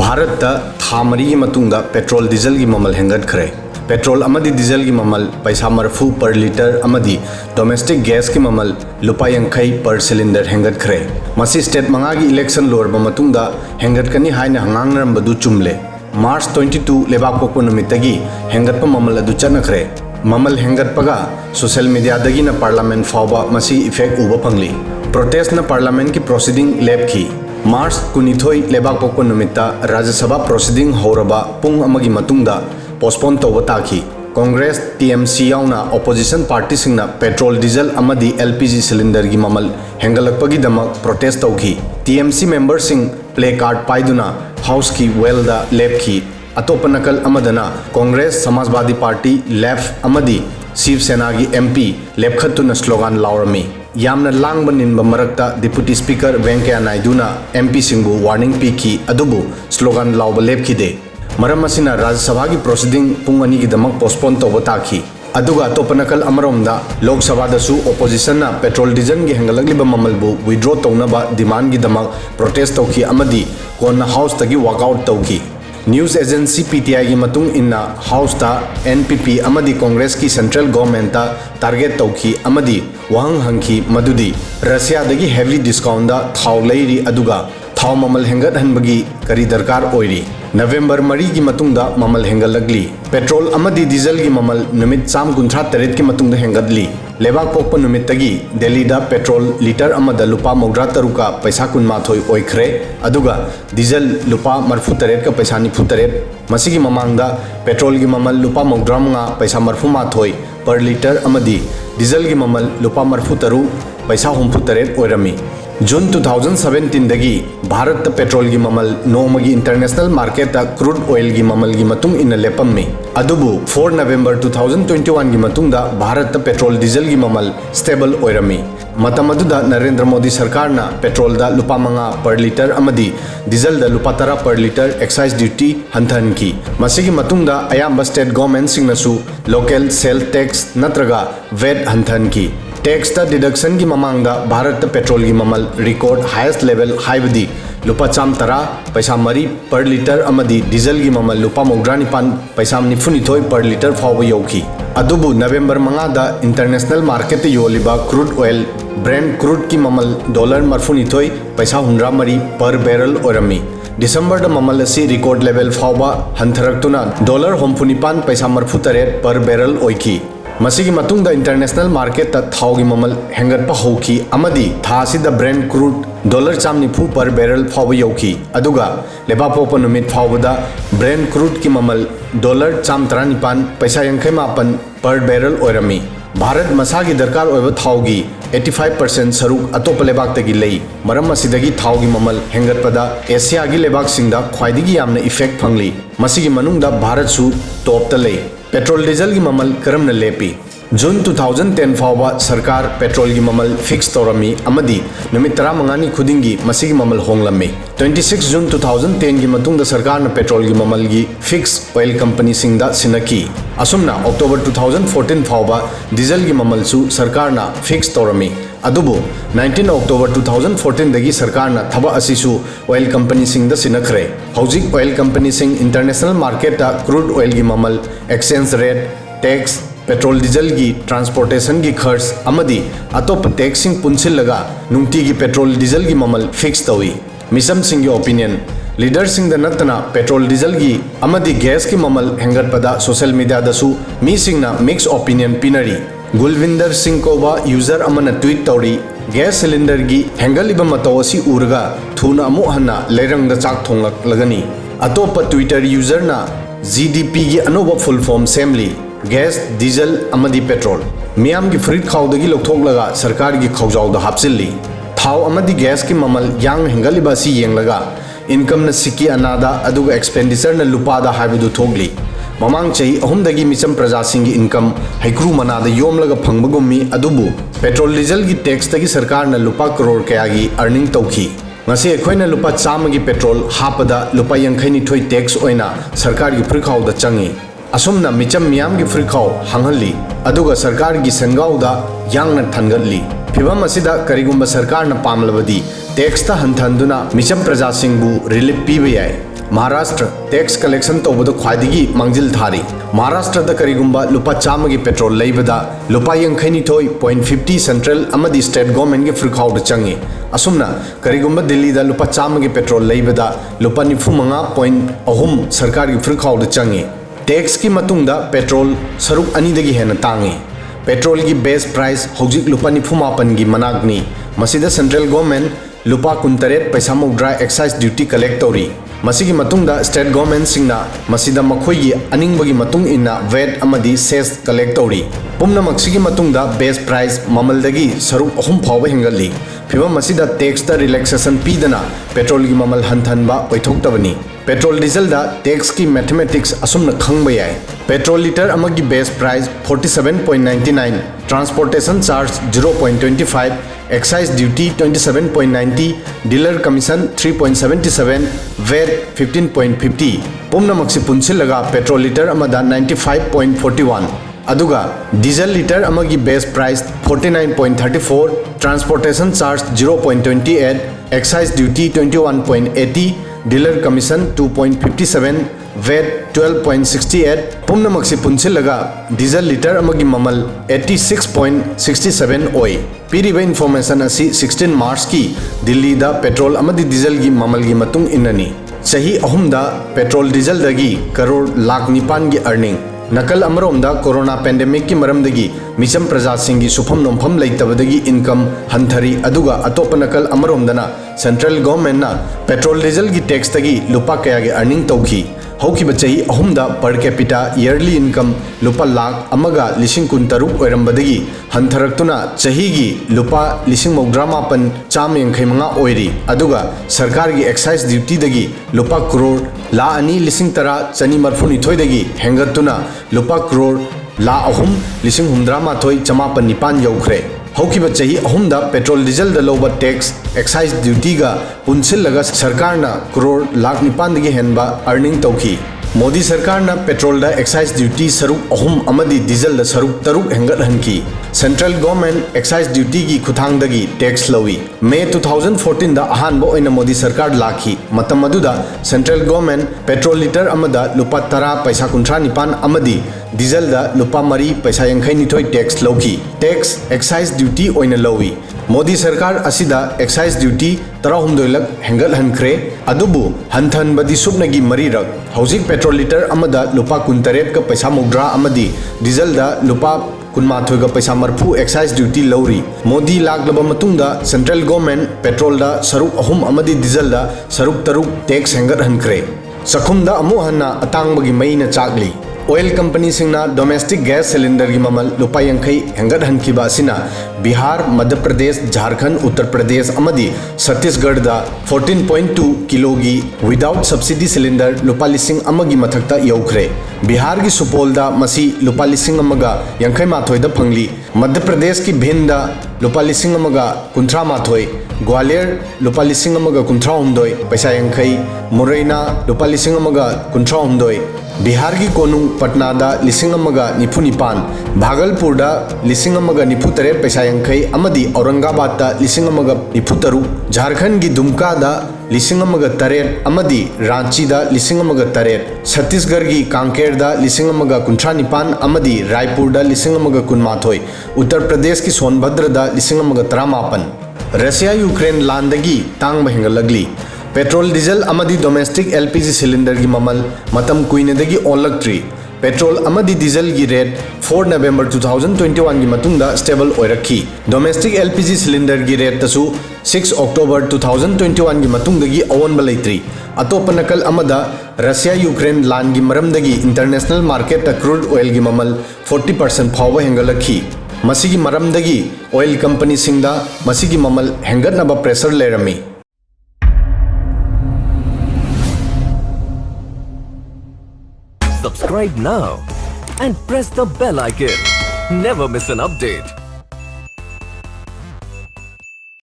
भारत था मरी petrol diesel की ममल हेंगत्खरे। पेट्रोल अमदी डीजल की ममल पैसा मरफू पर लीटर अमदी डोमेस्टिक गैस की ममल लुपा यंखई पर सिलिंडर हेंगत्खरे। मसी स्टेट मंगा की इलेक्शन लोरबा मतुंगदा हेंगत्कनी हाइना हंगांगनरंबदु चुमले। मार्च 22 लेबाक पोक्पो नुमित्तगी हेंगत्पा ममल अदु चनखरे। ममल हेंगत्पगा सोशल मीडिया दगिना पार्लियामेंट फावबा मसी इफेक्ट उबा फंगली। प्रोटेस्ट न पार्लियामेंट की प्रोसीडिंग लेपखी। मार्च 22 लेबाक पोक्पो नुमित्ता राज्यसभा प्रोसीडिंग होरबा पुंग अमगी मतुंगदा पोस्टपोन तौबा ताखी। कांग्रेस टीएमसी याउना ऑपोजिशन पार्टी सिंगना पेट्रोल डीजल अमदी एलपीजी सिलिंडर की ममल हेंगलकपगीदमक प्रोटेस्ट तौखी। टीएमसी मेंबर सिंग प्ले कार्ड पाइदुना हाउस की वेलदा लेपखी। अतोप नकल अमदना कांग्रेस समाजवादी पार्टी लेफ्ट अमदी शिवसेना की एमपी लेपखत्तुना स्लोगन लाउरमी। यामना लांगबा निनबा मरक्ता डिप्यूटी स्पीकर वेंकैया नायडूना एमपी सिंगबु वार्निंग पीखी अदुबु स्लोगन लाउबा लेपखिदे। मरम असिना राज्यसभा की प्रोसीडिंग पुंग अनी गिदमक पोस्टपोन तौबा ताखी। अदुगा अतोप नकल अमरोमदा लोकसभादसु ओपोजिशनना पेट्रोल डीजल की हेंगलकलिबा ममलबु विड्रॉ तौनबा डिमांड गिदमक प्रोटेस्ट तौखी अमदी कोन्ना हाउस तगी वॉकआउट तौखी। न्यूज एजेंसी पीटीआई की मतुंग इन्ना हाउस ता एनपीपी अमदी कांग्रेस की सेंट्रल गवर्नमेंट ता टारगेट तौखी अमदी वहंग हंखी मदुदी रशिया दगी हेवी डिस्काउंट दा थाव लेरी अदुगा थाव ममल हेंगत हनबगी करी दरकार ओइरी। नवंबर 3 की मतुंगदा ममल हेंगलगली। पेट्रोल अमदी डीजल की ममल नुमित 353 की मतुंगदा हेंगदली। लेबाक पोक्पो नुमित्तगी दिल्लीदा पेट्रोल लीटर अमदा लुपा 93 का पैसा 19 ओइखरे। अदुगा डीजल लुपा 43 का पैसा 93। मसीगी ममांगदा पेट्रोल की ममल लुपा 95 पैसा 39 पर लीटर अमदी डीजल की ममल लुपा 43 पैसा 63 ओइरमी। जून 2017 दगी भारत पेट्रोल की ममल नोमगी इंटरनेशनल मार्केट क्रूड ऑयल की ममल की मतुंग इन लेपम्मी। अदुबु 4 नवंबर 2021 की मतुंगदा भारत पेट्रोल डीजल की ममल स्टेबल ओइरमी। मतम अदुदा नरेंद्र मोदी सरकार ना पेट्रोल दा लुपा 5 पर लीटर अमदी डीजल दा लुपा 10 पर लीटर एक्साइज ड्यूटी हंथन की। मसीगी मतुंगदा अयाम्बा स्टेट गवर्नमेंट सिंगनसु लोकल सेल टैक्स नत्रगा वेट हंथन की। टैक्स दा डिडक्शन की ममांगदा भारत पेट्रोल की ममल रिकॉर्ड हाईएस्ट लेवल हाइबदी लुपा 110 पैसा 3 पर लीटर अमदी डीजल की ममल लुपा 99 पैसा 94 पर लीटर फाव यौखी। अदुबु नवंबर 5 दा इंटरनेशनल मार्केट योलिबा क्रूड ऑयल ब्रेंड क्रूड की ममल $94 पैसा 103 पर बैरल ओरमी। दिसंबर दा ममल असी रिकॉर्ड लेवल फावबा हंथरक्तुना $49 पैसा 43 पर बैरल ओइखी। मसीगी मतुंगदा इंटरनेशनल मार्केट ता थाव की ममल हेंगत्पा होखी अमदी थासिदा ब्रेंड क्रूड $190 पर बैरल फाव यौखी। अदुगा लेबाक पोक्पो नुमित फावबदा ब्रेंड क्रूड की ममल $139 पैसा 59 पर बैरल ओइरमी। भारत मसा की दरकार ओइबा थाव की 85% सरुक अतोप लेबाक तगी लई। मरम असिदगी थाव की ममल हेंगत्पदा एशिया की लेबाक सिंगदा ख्वाइदगी यामना इफेक्ट फंगली। मसीगी मनुंगदा भारत सु टॉप ता लई। पेट्रोल डीजल की ममल करमना लेपी। जून 2010 फावबा सरकार पेट्रोल की ममल फिक्स तौरमी अमदी नुमित 15 खुदिंगी मसीगी ममल होंगलम्मी। 26 जून 2010 की मतुंगदा सरकार न पेट्रोल की ममल की फिक्स ऑयल कंपनी सिंगदा सिनकी। असुमना अक्टोबर 2014 फावबा डीजल की ममल सु सरकार न फिक्स तौरमी। अदुबु 19 अक्टोबर 2014 दगी सरकार न थबा असिसु ऑयल कंपनी सिंगदा सिनखरे। हौजिक ऑयल कंपनी सिंग इंटरनेशनल मार्केट क्रूड ऑयल की ममल exchange rate tax petrol diesel की ट्रांसपोर्टेशन की खर्च अमदी अतोप टैक्सिंग पुनसिलगा नुंगती की पेट्रोल डीजल की ममल फिक्स तौई। मिसम सिंह की ओपिनियन लीडर सिंह नतना पेट्रोल डीजल की अमदी गैस की ममल हेंगत्पदा सोशल मीडिया दसु मी सिंगना मिक्स ओपिनियन पिनरी। गुलविंदर सिंह कोबा यूजर अमना ट्वीट तौरी गैस सिलिंडर की हेंगलिबा मतौ असी उरगा थुना अमु हन्ना लेरंगदा चाक थोंगलगनी। अतोप ट्विटर यूजर ना जीडीपी की अनोबा फुल फॉर्म सेमली गैस डीजल अमदी पेट्रोल मियाम की फ्रीट खाउदगी लौथोगलगा सरकार की खौजाउदा हापसिल्ली। थाव अमदी गैस की ममल यांग हेंगलिबा सी येंगलगा इनकम न सिक्की अनादा अदुगा एक्सपेंडिचर न लुपादा हाइबदु थोगली। ममांग चही अहुमदगी मिचम प्रजा सिंह की इनकम हैक्रू मनादा योमलगा फंगबगुम्मी अदुबु पेट्रोल डीजल की टैक्स तगी सरकार न लुपा करोड़ कया की earning तौखी। ngasi ekhoi na lupa 100 gi petrol hapada lupa 92 tax oina sarkar gi frikhaw da changi asumna micham miyam gi frikhaw hanghalli aduga sarkar gi sengau da yangna thangatli phibam asida karigumba sarkar na pamlabadi tax ta hanthanduna micham praja singbu relief piba yai Maharashtra tax collection तौबद ख्वाइदगी मांजिल थारी महाराष्ट्र दा करिगुंबा लुपा चामगी petrol लेबदा लुपा 82.50 सेंट्रल अमदी स्टेट गवर्नमेंट के फ्रीखाउड चंगी असुमना करिगुंबा दिल्ली दा लुपा चामगी पेट्रोल लेबदा लुपा 95.3 सरकार की फ्रीखाउड चंगी टैक्स की मतुंगदा पेट्रोल सरुक अनीदगी हेन तांगी पेट्रोल की बेस प्राइस हौजिक लुपा 94 की मनागनी मसीदा सेंट्रल गवर्नमेंट लुपा 19 पैसा मौद्रा एक्साइज ड्यूटी कलेक्ट तौरी मसीगी मतुंगदा स्टेट गवर्नमेंट सिंगना मसीदा मखोइगी अनिंगबगी मतुंग इन्ना वेट अमदी सेस कलेक्ट तौरी पुमनमक्सिगी मतुंगदा बेस प्राइस ममलदगी सरुक अहुम फावबा हेंगली फिबम मसीदा टैक्स दा रिलैक्सेशन पीदना पेट्रोल की ममल हंथनबा ओइथोक्तबनी पेट्रोल डीजल दा टैक्स की मैथमेटिक्स असुमना खंगबा याय पेट्रोल लीटर अमगी base price 47.99 transportation charge 0.25 excise duty 27.90 dealer commission 3.77 VAT 15.50 पुमनमक्सी पुनसिलगा पेट्रोल लीटर अमदा 95.41 अदुगा डीजल लीटर अमगी base price 49.34 transportation charge 0.28 excise duty 21.80 dealer commission 2.57 VAT 12.68 पुमनमक्सी पुनसिलगा डीजल लीटर अमगी ममल 86.67 ओई पीरिबा इन्फॉर्मेशन असी 16 मार्च की दिल्ली दा पेट्रोल अमदी डीजल की ममल की मतुंग इन्ननी सही अहुमदा पेट्रोल डीजल दगी करोड़ लाख निपान की अर्निंग नकल अमरोमदा कोरोना पेंडेमिक की मरमदगी मिचम प्रजा सिंगी सुफम नोमफम लेतबदगी इनकम हंथरी अदुगा अतोप नकल अमरोमदना सेंट्रल गवर्नमेंट ना पेट्रोल डीजल की टैक्स तगी लुपा कया के अर्निंग तौखी हौखिबा चही अहुमदा पर कैपिटा ईयरली इनकम लुपा लाख अमगा लिसिंग कुंतरुक ओइरंबदगी हंथरक्तुना चहीगी लुपा लिसिंग मौद्रामापन चाम यंखैमंगा ओइरी अदुगा सरकार की एक्साइज ड्यूटी दगी लुपा करोड़ ला अनी लिसिंग तरा चनी मरफुनिथोय दगी हेंगतुना लुपा करोड़ ला अहुम लिसिंग हुमद्रामाथोय चमापन निपान यौखरे हौखिबा चही अहुमदा पेट्रोल डीजल द लोबा टैक्स एक्साइज ड्यूटी गा पुनसिलगा सरकार ना करोड़ लाख निपान दगी हेनबा अर्निंग तौखी मोदी सरकार ना पेट्रोल दा एक्साइज ड्यूटी सरुक अहुम अमदी डीजल दा सरुक तरुक हेंगत हनकी सेंट्रल गवर्नमेंट एक्साइज ड्यूटी की खुथांग दगी टैक्स लवी मे 2014 दा अहानबा ओइना मोदी सरकार लाखी मतम अदुदा सेंट्रल गवर्नमेंट पेट्रोल लीटर अमदा लुपा 10 पैसा 19 अमदी डीजल दा लुपा 3 पैसा 82 टैक्स लौकी टैक्स एक्साइज ड्यूटी ओइना लवी मोदी सरकार असिदा एक्साइज ड्यूटी 13 लक हेंगल हनख्रे अदुबु हंथनबदी सुबनगी मरीरक हौजिक पेट्रोल लीटर अमदा लुपा 19 का पैसा मौद्रा अमदी डीजल दा लुपा 19 का पैसा मरफू एक्साइज ड्यूटी लौरी मोदी लाखलबा मतुंगदा सेंट्रल गवर्नमेंट पेट्रोल दा सरुक अहुम अमदी डीजल दा सरुक तरुक टैक्स हेंगत हनख्रे सखुमदा अमु हन्ना अतांगबगी मईना चाकली ऑयल कंपनी सिंगना डोमेस्टिक गैस सिलेंडर की ममल लुपा 50 हेंगत हनखिबा असिना बिहार मध्य प्रदेश झारखंड उत्तर प्रदेश अमदी छत्तीसगढ़ दा 14.2 किलो की विदाउट सब्सिडी सिलेंडर लुपा लिसिंग अमगी मथक्ता यौखरे बिहार की सुपौल दा मसी लुपा लिसिंग अमगा 82 दा फंगली मध्य प्रदेश की भिंड दा लुपा लिसिंग अमगा 39 ग्वालियर लुपा लिसिंग अमगा 39 पैसा 50 मुरैना लुपा लिसिंग अमगा 39 बिहार की कोनुंग पटना दा लिसिंग अमगा 94 भागलपुर दा लिसिंग अमगा 93 पैसा 50 अमदी औरंगाबाद दा लिसिंग अमगा 93 झारखंड की दुमका दा लिसिंग अमगा 3 अमदी रांची दा लिसिंग अमगा 3 छत्तीसगढ़ की कांकेर दा लिसिंग अमगा 39 अमदी रायपुर दा लिसिंग अमगा 19 उत्तर प्रदेश की सोनभद्र दा लिसिंग अमगा 13 रशिया यूक्रेन लांदगी तांग हेंगलगली पेट्रोल डीजल अमदी डोमेस्टिक एलपीजी सिलेंडर की ममल मतम कुइनेदगी ओनलक्ट्री पेट्रोल अमदी डीजल की रेट 4 नवंबर 2021 की मतुंगदा स्टेबल ओइरखी डोमेस्टिक एलपीजी सिलेंडर की रेट तसु 6 अक्टूबर 2021 की मतुंगदगी अवोनबा लेत्री अतोप नकल अमदा रशिया यूक्रेन लान की मरमदगी इंटरनेशनल मार्केट क्रूड ऑयल की ममल 40% फावबा हेंगलखी मसीगी मरमदगी ऑयल कंपनी सिंगदा मसीगी ममल हेंगतनबा प्रेशर लेरमी Subscribe now and press the bell icon. Never miss an update.